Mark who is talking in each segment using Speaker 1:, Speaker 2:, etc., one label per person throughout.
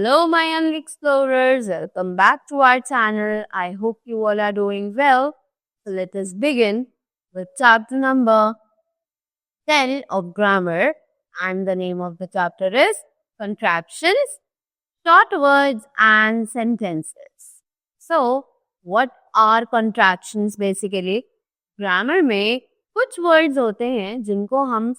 Speaker 1: Hello, my young explorers. Welcome back to our channel. I hope you all are doing well. So let us begin with chapter number 10 of grammar. And the name of the chapter is contractions, short words and sentences. So, what are contractions basically? Grammar में कुछ words होते हैं जिनको हम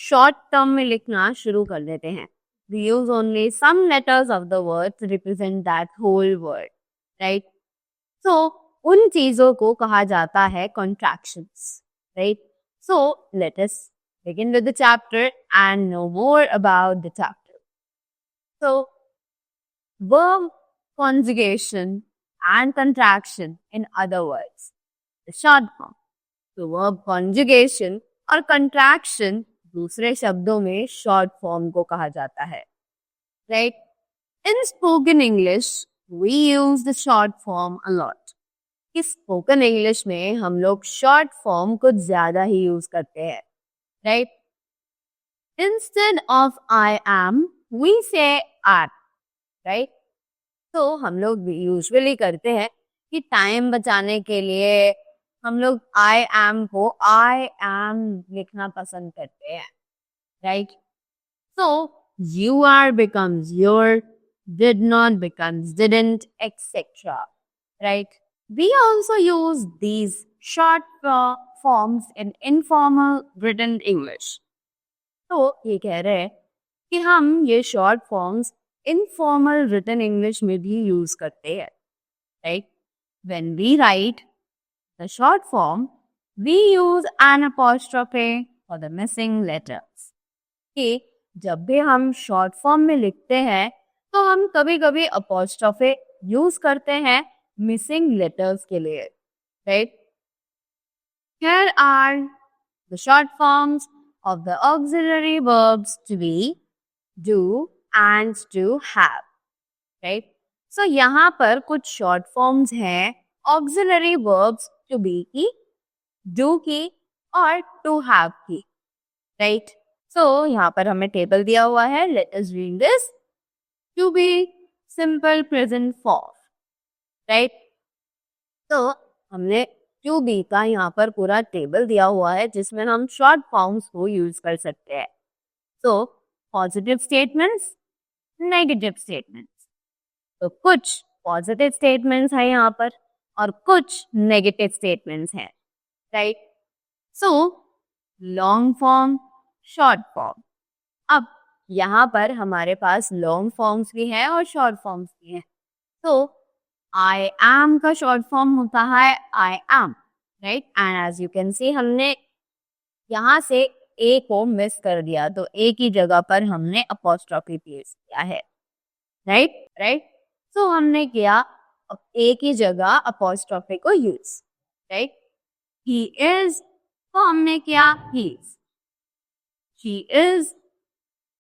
Speaker 1: short term में लिखना शुरू कर देते हैं. We use only some letters of the word to represent that whole word, right? So, उन चीजों को कहा जाता है contractions, right? So, let us begin with the chapter and know more about the chapter. So, verb conjugation and contraction, in other words, the short form. तो verb conjugation और contraction दूसरे शब्दों में short form को कहा जाता है, right? In spoken English, we use the short form a lot. इस spoken English में हम लोग short form को ज्यादा ही use करते हैं, right? Instead of I am, we say are, right? तो हम लोग यूजुअली करते हैं कि टाइम बचाने के लिए हम लोग I am को I am लिखना पसंद करते हैं, right? So, you are becomes your, did not becomes didn't, etc. Right? We also use these short forms in informal written English. तो ये कह रहे हैं कि हम ये short forms informal written English में भी use करते हैं, right? When we write the short form, we use an apostrophe for the missing letters. कि जब भी हम short form में लिखते हैं तो हम कभी-कभी apostrophe use करते हैं missing letters के लिए, right? Here are the short forms of the auxiliary verbs to be, do and to have, right? So यहाँ पर कुछ short forms हैं auxiliary verbs to be की, do की और to have की, right? So यहाँ पर हमें टेबल दिया हुआ है. Let us read this. To be, simple present form, right? तो हमने to be का यहाँ पर पूरा टेबल दिया हुआ है जिसमें हम short forms को यूज कर सकते हैं. So positive statements, negative statements. तो कुछ positive statements है यहाँ पर और कुछ negative statements हैं, right? So long form, short form. अब यहाँ पर हमारे पास long forms भी हैं और short forms भी हैं. तो I am का short form होता है I am, right? And as you can see हमने यहाँ से A को मिस कर दिया तो A की जगह पर हमने apostrophe प्लेस किया है, right? So हमने किया A की जगह apostrophe को use, right? He is तो हमने किया he's. She is,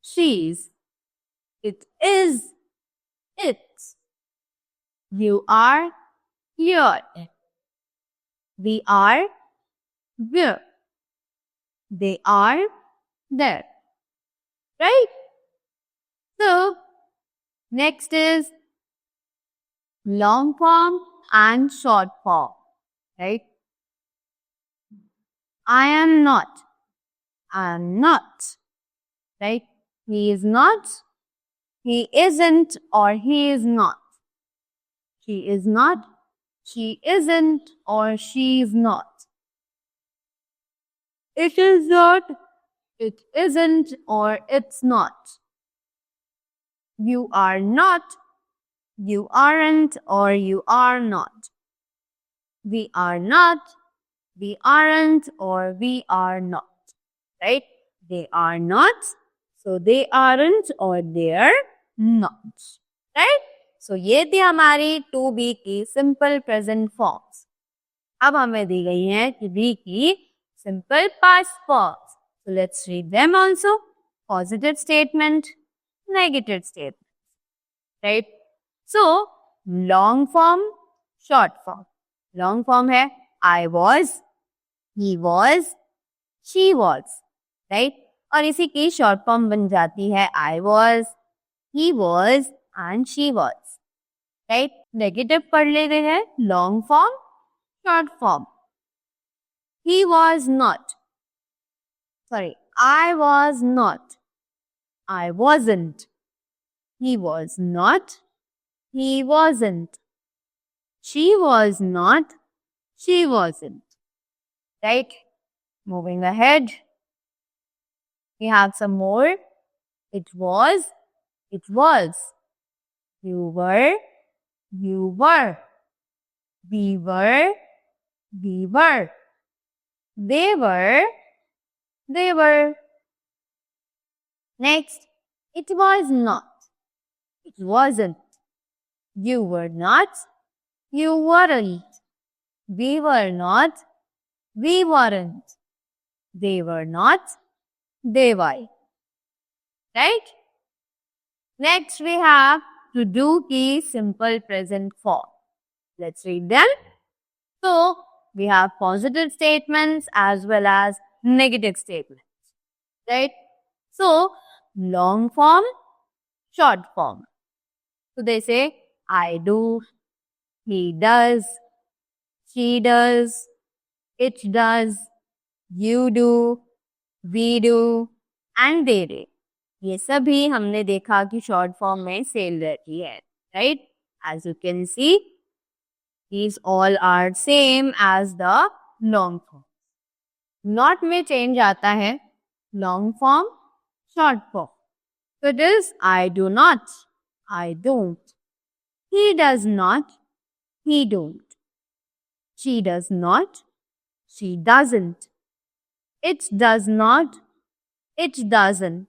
Speaker 1: she's. It is, it's. You are, you're. We are, we're. They are, they're. Right? So, next is long form and short form. Right? I am not. I'm not, right? He is not, he isn't, or he is not. She is not, she isn't, or she is not. It is not, it isn't, or it's not. You are not, you aren't, or you are not. We are not, we aren't, or we are not. Right? They are not, so they aren't or they are not. Right? So ये थी हमारी to be की simple present forms. अब हमें दी गई है to be की simple past forms. So let's read them also. Positive statement, negative statement. Right? So long form, short form. Long form है I was, he was, she was. Right और इसी की short form बन जाती है I was, he was, and she was. Right? Negative पढ़ लेते हैं. Long form, short form. He was not. Sorry, I was not. I wasn't. He was not. He wasn't. She was not. She wasn't. Right? Moving ahead. We have some more. It was. It was. You were. You were. We were. We were. They were. They were. Next. It was not. It wasn't. You were not. You weren't. We were not. We weren't. They were not. They were. Right? Next we have to do की simple present form. Let's read them. So, we have positive statements as well as negative statements. Right? So, long form, short form. So, they say, I do, he does, she does, it does, you do, we do, and they do. ये सभी हमने देखा कि short form में same रहती है. Right? As you can see these all are same as the long form. Not में change आता है. Long form, short form. So it is I do not, I don't. He does not, he don't. She does not, she doesn't. It does not, it doesn't.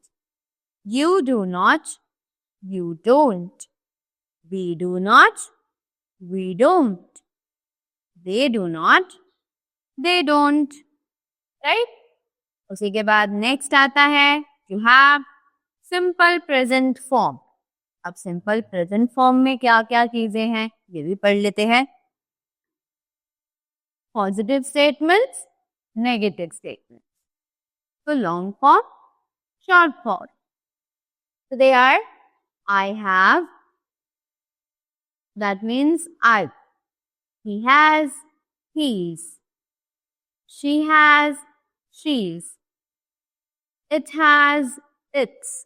Speaker 1: You do not, you don't. We do not, we don't. They do not, they don't. Right? उसी के बाद next आता है you have simple present form. अब simple present form में क्या क्या चीजें हैं ये भी पढ़ लेते हैं. Positive statements, negative statements. So long form, short form. So they are I have, that means I've. He has, he's. She has, she's. It has, its.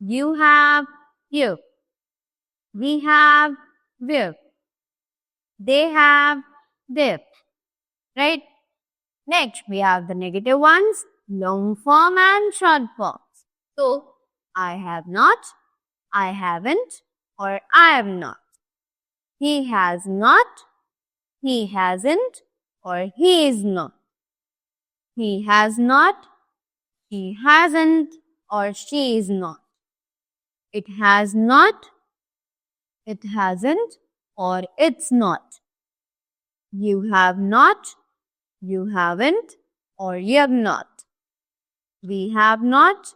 Speaker 1: You have, you. We have, we've. They have, they've. Right? Next, we have the negative ones, long form and short forms. So, I have not, I haven't, or I am not. He has not, he hasn't, or he is not. He has not, he hasn't, or she is not. It has not, it hasn't, or it's not. You have not, you haven't, or you have not. We have not,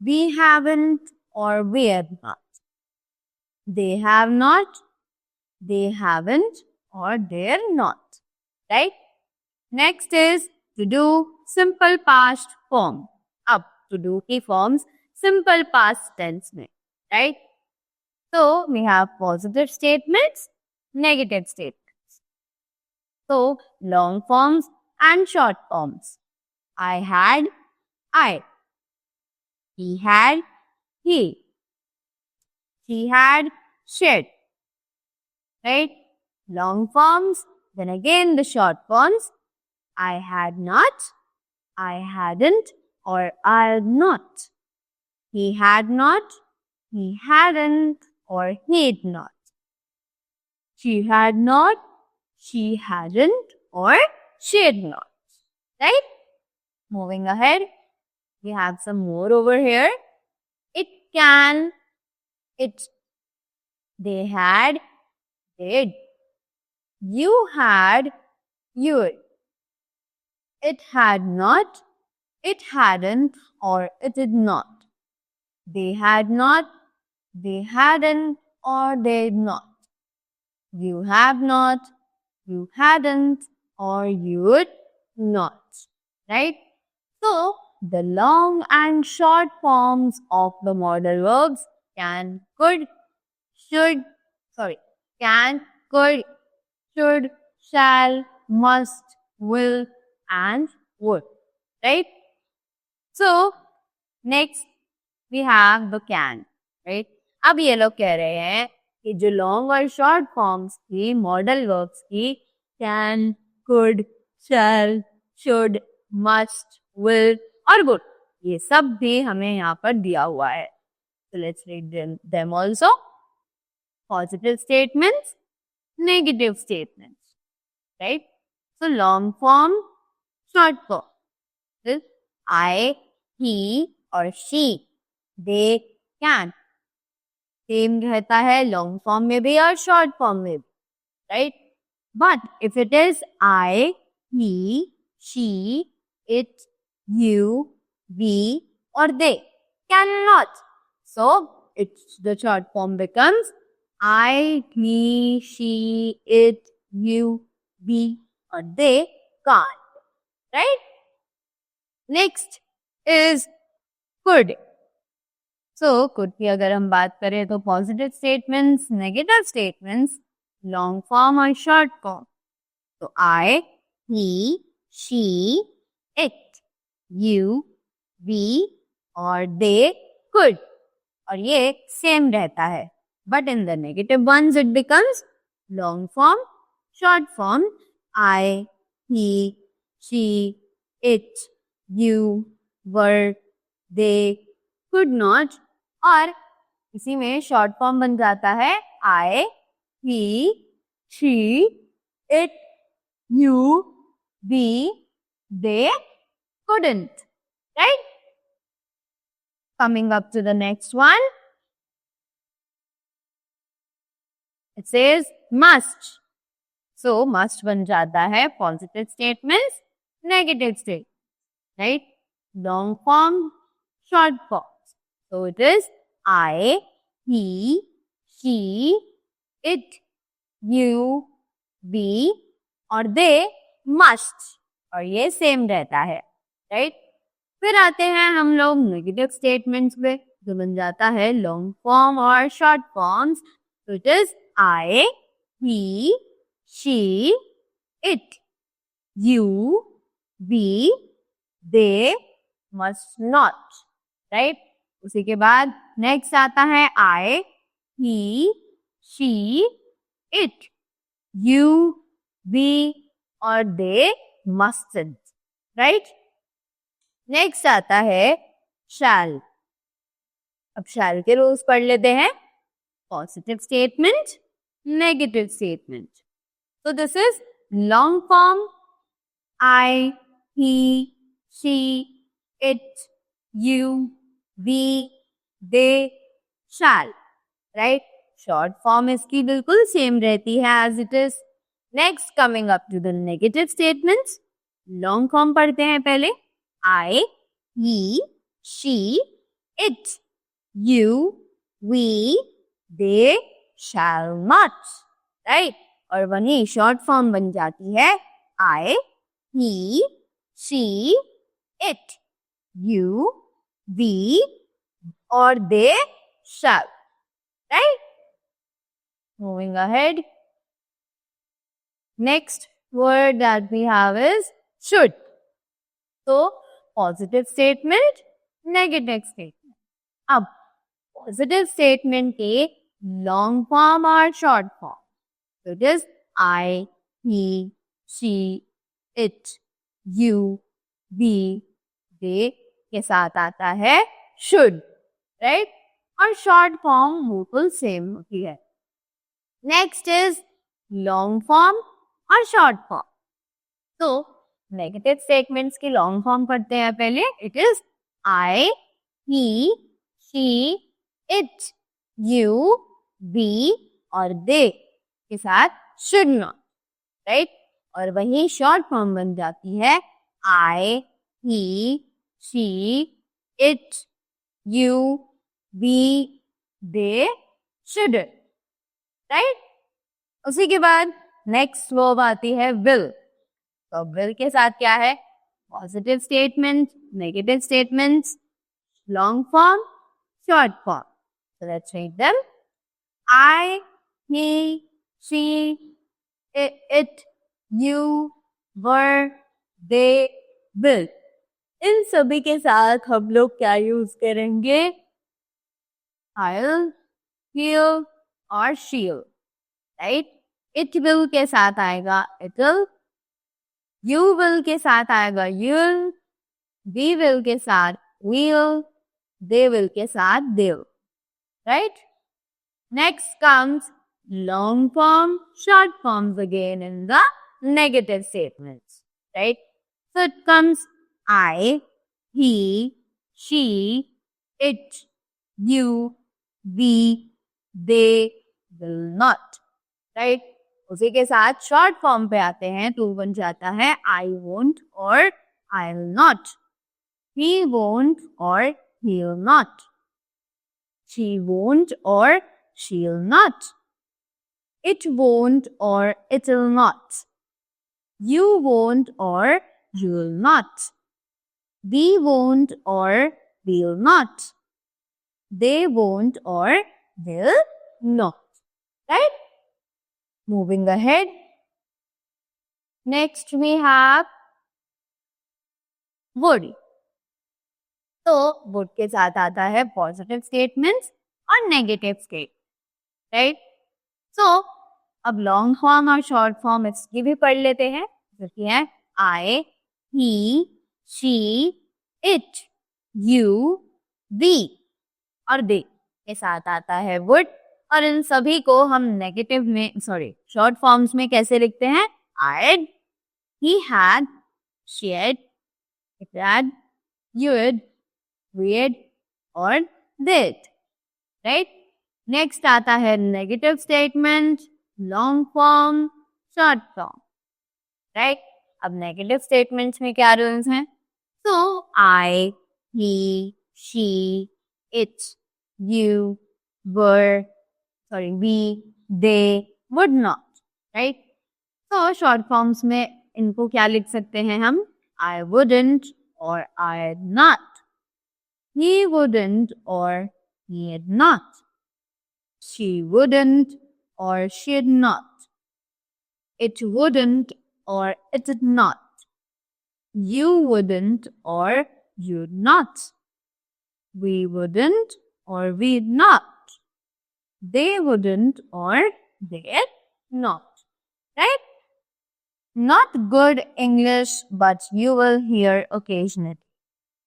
Speaker 1: we haven't, or we have not. They have not, they haven't, or they're not. Right? Next is to do simple past form. Up to do की forms simple past tense में. Right? So, we have positive statements, negative statements. So, long forms and short forms. I had, I. He had, he. She had, she. Right? Long forms. Then again the short forms. I had not, I hadn't, or I'll not. He had not, he hadn't, or he'd not. She had not, she hadn't, or she'd not. Right? Moving ahead. We have some more over here. It can, it. They had, did. You had, you'd. It had not, it hadn't, or it did not. They had not, they hadn't, or they'd not. You have not, you hadn't, or you'd not. Right? So, the long and short forms of the modal verbs can, could, should, sorry, can, could, should, shall, must, will, and would. Right? So, next we have the can. Right? अब ये लोग कह रहे हैं कि जो long और short forms की मॉडल वर्ब्स की can, could, shall, should, must, will और वुड, ये सब भी हमें यहाँ पर दिया हुआ है. So let's read them also. Positive statements, negative statements, right? So long form, short form. This I, he or she, they, can. Same रहता है long form में भी और short form में भी, right? But if it is I, he, she, it, you, we or they, cannot. So, the short form becomes I, he, she, it, you, we or they can't. Right? Next is could. So, could की अगर हम बात करें तो positive statements, negative statements, long form और short form. So, I, he, she, it, you, we or they could. और ये same रहता है. But in the negative ones it becomes long form, short form, I, he, she, it, you, were, they, could not. और इसी में short form बन जाता है I, he, she, it, you, we, they, couldn't. Right? Coming up to the next one. It says must. So, must बन जाता है positive statements, negative statements. Right? Long form, short form. So, it is I, he, she, it, you, we और they must. और ये same रहता है. Right? फिर आते हैं हम लोग नेगेटिव स्टेटमेंट्स पे, जो बन जाता है लॉन्ग फॉर्म और शॉर्ट फॉर्म्स. तो it is I, he, she, it, you, we, they, must not. Right? उसी के बाद नेक्स्ट आता है I, he, she, it, you, we और दे मस्टंट. राइट? नेक्स्ट आता है शैल. अब शैल के रूल्स पढ़ लेते हैं. Positive statement, negative statement. तो this is long form I, he, she, it, you, we, they, shall. Right? Short form इसकी बिल्कुल सेम रहती है as it is. Next coming up to the negative statements. Long form पढ़ते हैं पहले. I, he, she, it, you, we, they, shall not. Right? और वहीं short form बन जाती है I, he, she, it, you, we और they shall. Right? Moving ahead. Next word that we have is should. So, positive statement, negative statement. अब positive statement के long form और short form. तो it is I, he, she, it, you, we, they के साथ आता है should. Right? और short form बिल्कुल सेम होती है. नेक्स्ट इज लॉन्ग फॉर्म और शॉर्ट फॉर्म. तो नेगेटिव स्टेटमेंट्स की लॉन्ग फॉर्म करते हैं पहले. It is I, he, she, it, you, we और दे के साथ शुड नॉट. राइट? और वही शॉर्ट फॉर्म बन जाती है I, he, she, it, you, we, they, should. Right? उसी के बाद नेक्स्ट वर्ब आती है विल. तो विल के साथ क्या है? Positive statement, negative statements, long form, short form. So let's read them. I, he, she, it, you, were, they, will. इन सभी के साथ हम लोग क्या यूज करेंगे? I'll, he'll और she'll, right? It will के साथ आएगा it'll, you will के साथ आएगा you'll, we will के साथ we'll, they will के साथ they'll, right? Next comes long form, short forms again in the negative statements, right? So it comes I, he, she, it, you, we, they, will not, right? उसी के साथ short form पे आते हैं तो बन जाता है I won't और I'll not, he won't और he'll not, she won't or she'll not, it won't or it'll not, you won't or you'll not, we won't or we'll not, they won't or will not, right? Moving ahead. Next we have would. तो would के साथ आता है positive statements और negative statements, right? So अब long form और short form इसकी भी पढ़ लेते हैं, जो कि है I, he, she, it, you, we और they के साथ आता है would और इन सभी को हम नेगेटिव में शॉर्ट फॉर्म्स में कैसे लिखते हैं? I'd, he had, she had, it had, you had, we had और did, right? नेक्स्ट आता है negative statement, long form, short form, right? अब नेगेटिव स्टेटमेंट्स में क्या रूल्स हैं? So I, he, she, it, you, were, we, they, would not, right? So short forms में इनको क्या लिख सकते हैं हम? I wouldn't or I'd not, he wouldn't or he'd not, she wouldn't or she'd not, it wouldn't or it'd not, you wouldn't or you'd not, we wouldn't or we'd not, they wouldn't or they'd not, right? Not good English, but you will hear occasionally,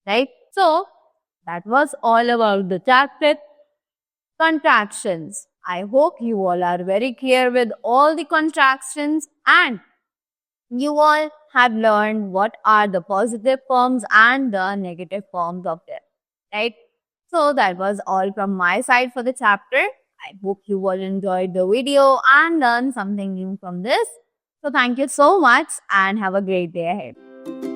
Speaker 1: right? So that was all about the chapter contractions. I hope you all are very clear with all the contractions and you all have learned what are the positive forms and the negative forms of them, right? So that was all from my side for the chapter. I hope you all enjoyed the video and learned something new from this. So thank you so much and have a great day ahead.